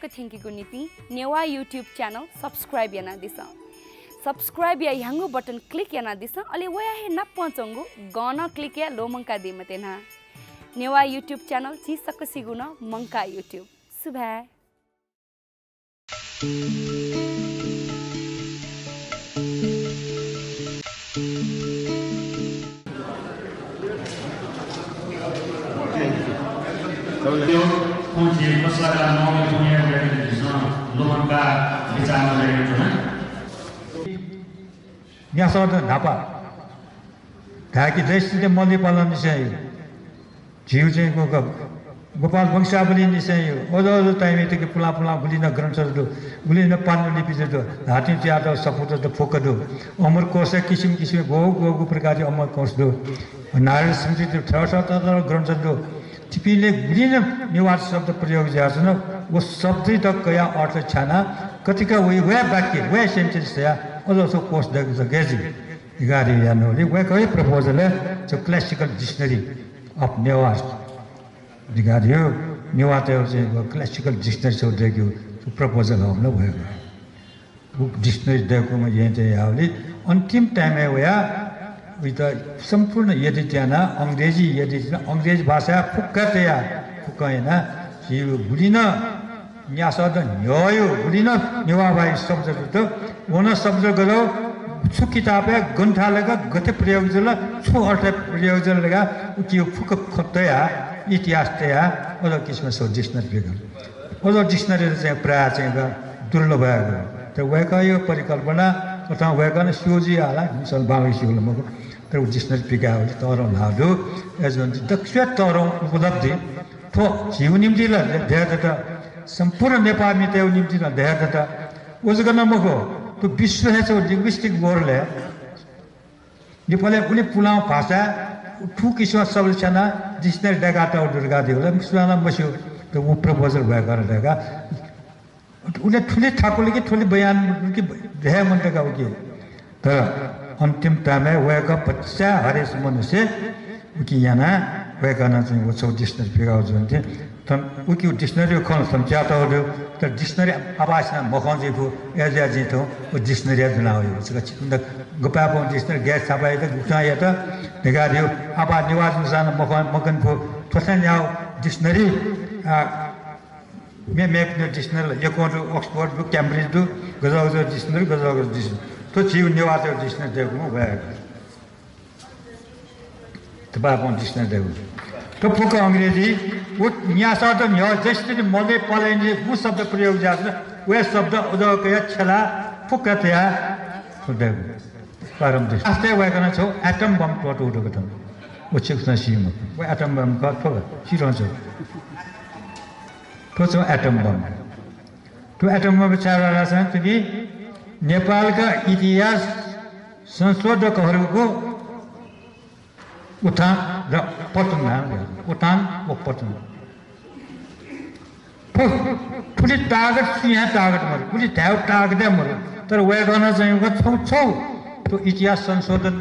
पटक थेंकी को नीति नेवा यूट्यूब चैनल सब्सक्राइब याना दिसा सब्सक्राइब या यहांगो बटन क्लिक याना दिसा अले वया हे न पहुंचंगो गाना क्लिक या लो मंका दे मते ना नेवा यूट्यूब चैनल ची सक सिगुना मंका यूट्यूब सुबह kunci masalah nomor punya dari sana lomba bicara dari itu kan nyasa ada apa ढाकी दृष्टिले मल्ली पालन निसायो जीव चाहिँ को गोपाल वंशावली निसायो अझ टाइम यतिकै पुला पुला गुलिन ग्रन्थहरू गुलिन पाण्डु लिपिजहरू हाती च्याट सपुट फोकदो अमर कोश किसिम किसिम गो प्रकार अमर कोश दो नारायण स्मृति ठहर ग्रन्थहरू टिपीले गुलिन निवास शब्द प्रयोग गर्छन् वो शब्द त कया अर्थ छाना कतिका वे वाक्य वे सेन्टेन्स या अझ सो कोश देख्छ गेजी गाडी यानोले वे कही प्रपोजल है जो classical dictionary of Newas दिगारियो Newa त क्लासिकल डिक्शनरी छ देख्यो त्यो प्रपोजल हो न भयो बुक डिक्शनरी देखो म यहाँ चाहिँ आवले अन्तिम टाइम है वया वित सम्पूर्ण यदि त्याना अंग्रेजी यदि अंग्रेजी भाषा फुक्कतया फुक्कैना यो गुलिन न्यासद न्यायो गुलिन नेवा भाइ शब्द त वन शब्द गरो छु किताबे गन्था लगा गते प्रयोग जला छु अर्थ प्रयोग जला लगा उकियो फुक खतया इतिहास तया अझ किसिम सो डिक्सनरी बेगर अझ डिक्सनरी चाहिँ प्राय चाहिँ दुर्लभ भएको त वेका यो परिकल्पना अथवा वेका न सोजी आला मिसल बाबी सिउल मको तर डिक्सनरी पिका हो तर लाडो एजन दक्ष तर उपलब्धि थो जीव निम्ति ल धेरै त सम्पूर्ण नेपाली त्यो निम्ति ल धेरै त उजगन मको तो विश्व है जो लिंग्विस्टिक वर्ल्ड है नेपाली कुनै पुलाव भाषा ठु किसिम शब्द छन् डिक्सनरी डेगाटा दुर्गा देउला सुना बस्यो त उ प्रपोजल भयो गरेका उले ठुले ठाकुरले के ठुले बयान कि धेरै मनका हो कि तर अन्तिम टाइममा वेका बच्चा हरेस मनुष्य कि याना वेका न चाहिँ वो डिक्सनरी फिगाउ जुन्थे तन उकी डिक्सनरी खोल समझाता हो त डिक्सनरी आवाज न मखन जेको एजा जेतो ओ डिक्सनरी जुना हो छ चिन्द गपापो डिक्सनरी ग्यास छापाए त गुटा या त नेगारियो आवाज निवाज मुसान मखन फो थसन याउ डिक्सनरी मे न डिक्सनरी यकोट अक्सफोर्ड दु क्याम्ब्रिज दु गजाउ डिक्सनरी तो जीव निवास डिक्सनरी देखो भयो त बापो डिक्सनरी देखो तो फुक अंग्रेजी वो यहाँ शब्द न्यो जसरी मले पलाइने वो शब्द प्रयोग जान्छ वे शब्द उदकया छला फुकतया सुदेव परम दृष्टि आस्ते वैकन छौ एटम बम टोट उठको त वो छिक्न सीम वो एटम बम का फग छिरन्छ तो छ एटम बम तो एटम बम विचार रासन कि नेपालका इतिहास संशोधकहरूको उत्थान र पतन उत्थान व पतन ठुली टार्गेट यहाँ टार्गेट मऱ्यो कुली ढ्याउ टार्गेटै मऱ्यो तर वे गर्न चाहिँ छौ छौ त्यो इतिहास संशोधन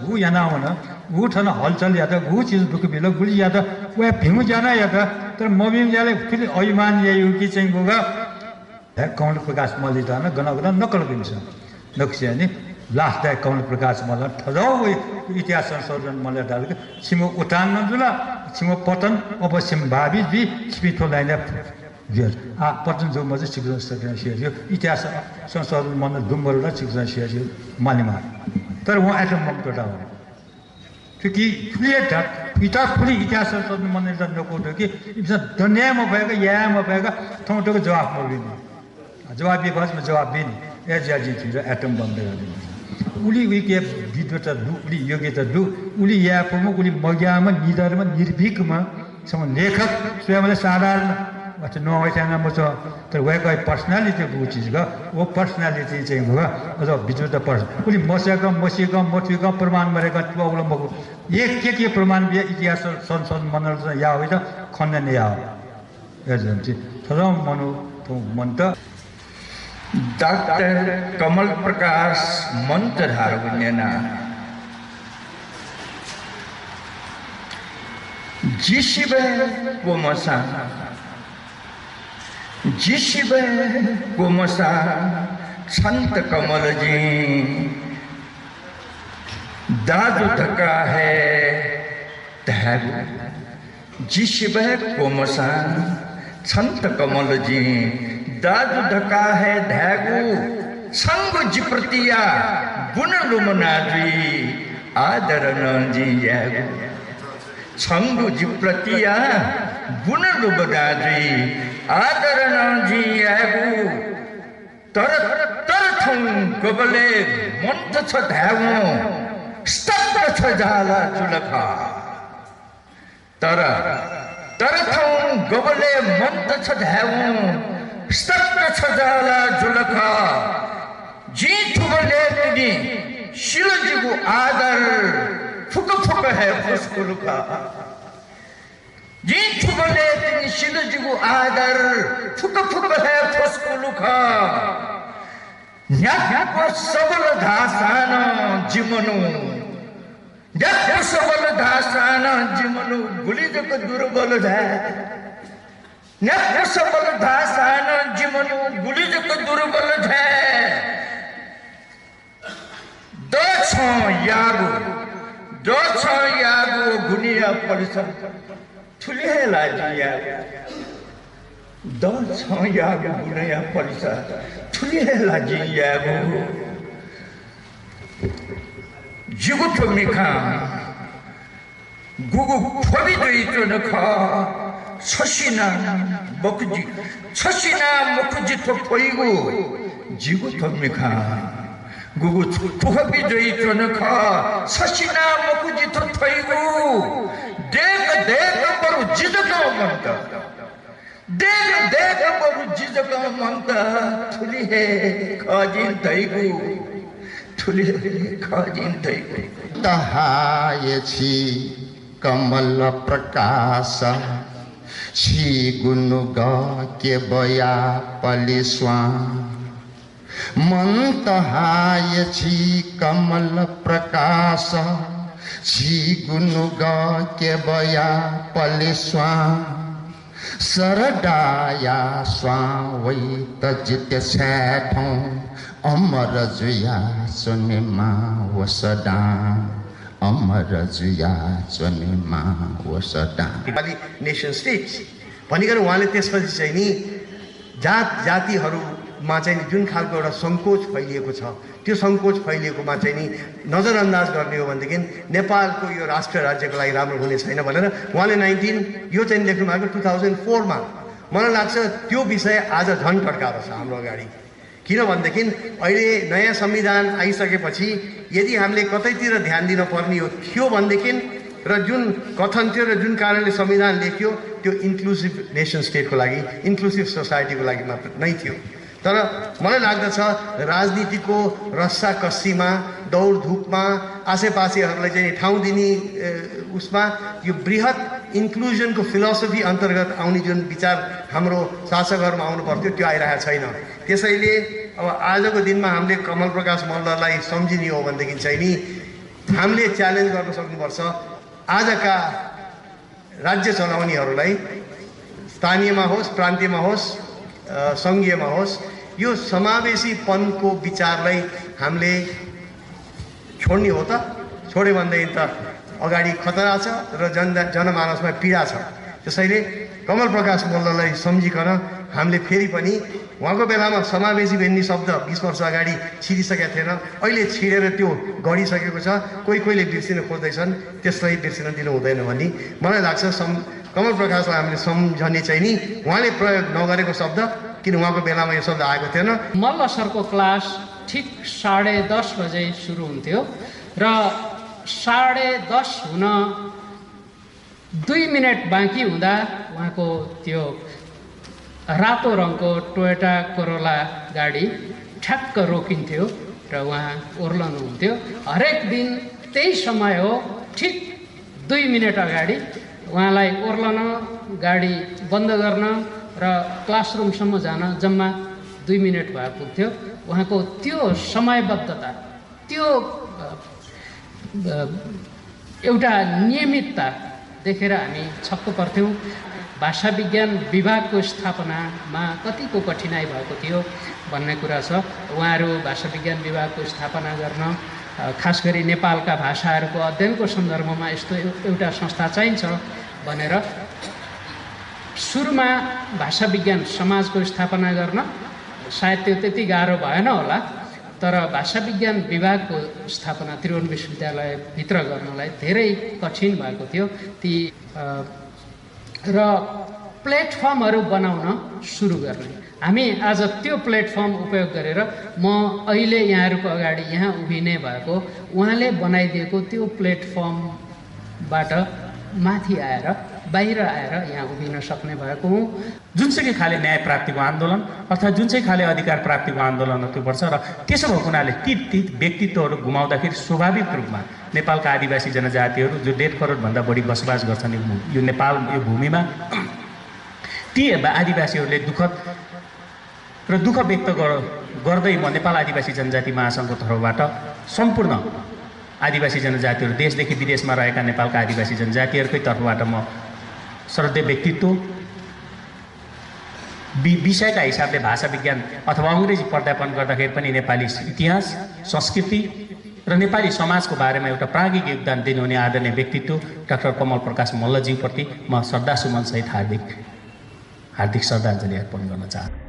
घु याना हुन घु ठन हलचल या त घु चिज दुख बिल गुली या त वे भिमु जाना या त तर मबिम जाले ठुली अभिमान यायो कि चाहिँ गोगा कमल प्रकाश मल्लिदान गनगन नकल गरिन्छ नक्सिया नि लास्ट day कमल प्रकाश मल्ल ठजौ इतिहास संशोधन मल्ल डालको छिमो उठान नजुला छिमो पतन अवश्यम भावी बि छिपिथो लाइन आ पतन जो मजे छिपिथो सकिन सियो इतिहास संशोधन मल्ल दुम्बरला छिपिथो सियो मालिमा तर वो एटम बम टोटा हो क्योंकि क्लियर था पिता खुली इतिहास संशोधन मल्ल नको कि इस दुनियामा भएको यामा भएको थोटोको जवाफ बोल्दिनु जवाब भी में जवाब भी नहीं एजाजी थी एटम बम उली के विद्वता दु उली योग्यता दु उली यापमा उली मग्यामा निधारमा निर्भीकमा सम लेखक स्वयंले साधारण अच्छा नभएसँग म छ तर वेको पर्सनालिटी को चीज ग वो पर्सनालिटी चाहिँ हो अझ विद्वता पर्स उली मसिका प्रमाण गरेका त्यो उलम्बको एक के प्रमाण बिया इतिहास संशोधन मनल या होइन खण्डन या हो एजेन्सी थरो मनु तो मन त डॉक्टर कमल प्रकाश मंत्रधार विज्ञाना जिसिबे को मसा जिसिबे कोमसा संत कमल जी दादू धक्का है धैगु जिसिबे कोमसा संत कमल जी दादू धक्का है धैगु संग जिप्रतिया बुन लुमनाजी आदर न जियागु संग जिप्रतिया बुन लुमनाजी आदर न जियागु तर तर थुङ गबले मन्त छ ध्याउ स्तब्ध छ जाला चुलखा तर तर थुङ गबले मन्त छ ध्याउ स्तब्ध छ जाला चुलखा जी थुबले तिनी शिलजीको आदर फुक फुक है फुस्कुलुका जी थुबले तिनी शिलजीको आदर फुक फुक है फुस्कुलुका न्याको सबल धासान जिमनु न्याको सबल धासान जिमनु गुलिजको दुर्बल धा न्याको सबल धासान जिमनु गुलिजको दुर्बल धा दछ यागो गुनिया परिसर ठुलिहेला जिया दछ यागो गुनिया परिसर ठुलिहेला जिया जिगुठो मिखा गुगु फबि दैतो नखा छसिना मकुजी तो पोइगु जिगुठो मिखा गुगु तुहबि दैतो नखा छसिना मकुजी तो पोइगु देख बरु जिजको मंत देख बरु जिजको मंत ठुली हे खजिन दैगु ठुली खजिन दैगु तहायछि कमल प्रकाश छी गुनु के बया पलिस्वा मन तहायछि कमल प्रकाश छी गुनु के बया पलिस्वा सरडाया स्वा वै तजित सैठौं अमर जुया सुनिमा वसडा अमर जुया सुनिमा वसडा नेपाली नेसन स्टेट्स भनिकन उहाँले त्यसपछि चाहिँ नि जात जातिहरूमा चाहिँ जुन खालको एउटा सङ्कोच फैलिएको छ त्यो सङ्कोच फैलिएकोमा चाहिँ नि नजरअन्दाज गर्ने हो भनेदेखि नेपालको यो राष्ट्र राज्यको लागि राम्रो हुने छैन भनेर उहाँले यो चाहिँ लेख्नु भएको 2004 मा मलाई लाग्छ त्यो विषय आज झन् टड्काएको छ हाम्रो अगाडि किनभनेदेखि अहिले नयाँ संविधान आइसकेपछि यदि हामीले कतैतिर ध्यान दिन पर्ने हो थियो भनेदेखि र जुन कथन थियो र जुन कारणले संविधान लेख्यो त्यो इन्क्लुसिभ नेसन स्टेटको लागि इन्क्लुसिभ सोसाइटीको लागि मात्र नै थियो तर मलाई लाग्दछ राजनीतिको रस्साकस्सीमा दौडधुपमा आसेपासेहरूलाई चाहिँ ठाउँ दिने उसमा यो बृहत इन्क्लुजनको फिलोसफी अन्तर्गत आउने जुन विचार हाम्रो शासकहरूमा आउनु पर्थ्यो त्यो आइरहेको छैन त्यसैले अब आजको दिनमा हामीले कमल प्रकाश मल्ललाई सम्झिने हो भनेदेखि चाहिँ नि हामीले च्यालेन्ज गर्न सक्नुपर्छ आजका राज्य चलाउनेहरूलाई स्थानीयमा होस् प्रान्तीयमा होस् सङ्घीयमा होस् यो समावेशीपनको विचारलाई हामीले छोड्ने हो त छोड्यो भनेदेखि त अगाडि खतरा छ र जनमानसमा पीडा छ त्यसैले कमल प्रकाश मल्ललाई सम्झिकन हामीले फेरि पनि उहाँको बेलामा समावेशी भन्ने शब्द 20 वर्ष अगाडि छिरिसकेका थिएन अहिले छिरेर त्यो गढिसकेको छ कोहीले बिर्सिन खोज्दैछन् त्यसलाई बिर्सिन दिनु हुँदैन भन्ने मलाई लाग्छ कमल प्रकाशलाई हामीले सम्झने चाहिँ नि उहाँले प्रयोग नगरेको शब्द किन उहाँको बेलामा यो शब्द आएको थिएन मल्ल सरको क्लास ठिक 10:30 बजे सुरु हुन्थ्यो र 10:30 हुन 2 मिनट बाँकी हुँदा उहाँको त्यो रातो रङको टोयोटा कोरोला गाडी ठ्याक्क रोकिन्थ्यो र उहाँ ओर्लनुहुन्थ्यो हरेक दिन त्यही समय हो ठिक 2 मिनट अगाडि उहाँलाई ओर्लन गाडी बन्द गर्न र क्लासरुमसम्म जान जम्मा 2 मिनट भए पुग्थ्यो उहाँको त्यो समयबद्धता त्यो एउटा नियमितता देखेर हामी छक्क पर्थ्यौँ भाषा विज्ञान विभागको स्थापनामा कतिको कठिनाइ भएको थियो भन्ने कुरा छ। उहाँहरू भाषा विज्ञान विभागको स्थापना गर्न खास गरी नेपालका भाषाहरूको अध्ययनको सन्दर्भमा यस्तो एउटा संस्था चाहिन्छ भनेर सुरुमा भाषा विज्ञान समाजको स्थापना गर्न सायद त्यो त्यति गाह्रो भएन होला, तर भाषा विज्ञान विभागको स्थापना त्रिभुवन विश्वविद्यालयभित्र गर्नलाई धेरै कठिन भएको थियो। ती र प्लेटफर्महरू बनाउन सुरु गर्ने, हामी आज त्यो प्लेटफर्म उपयोग गरेर म अहिले यहाँहरूको अगाडि यहाँ उभिने भएको उहाँले बनाइदिएको त्यो प्लेटफर्मबाट माथि आएर बाहिर आएर यहाँ उभिन सक्ने भएको हुँ। जुनसुकै खाले न्याय प्राप्तिको आन्दोलन अर्थात् जुनसुकै खाले अधिकार प्राप्तिको आन्दोलन पर्छ र त्यसो भएको हुनाले ती व्यक्तित्वहरू गुमाउँदाखेरि स्वाभाविक रूपमा नेपालका आदिवासी जनजातिहरू जो 1.5 करोडभन्दा बढी बसोबास गर्छन् यो नेपाल यो भूमिमा, ती आदिवासीहरूले दुःख व्यक्त गर्दै म नेपाल आदिवासी जनजाति महासङ्घको तर्फबाट सम्पूर्ण आदिवासी जनजातिहरू देशदेखि विदेशमा रहेका नेपालका आदिवासी जनजातिहरूकै तर्फबाट म श्रद्धेय व्यक्तित्व विषयका हिसाबले भाषा विज्ञान अथवा अङ्ग्रेजी प्राध्यापन गर्दाखेरि पनि नेपाली इतिहास संस्कृति र नेपाली समाजको बारेमा एउटा प्राज्ञिक योगदान दिनुहुने आदरणीय व्यक्तित्व डाक्टर कमल प्रकाश मल्लज्यूप्रति म श्रद्धासुमनसहित हार्दिक श्रद्धाञ्जली अर्पण गर्न चाहन्छु।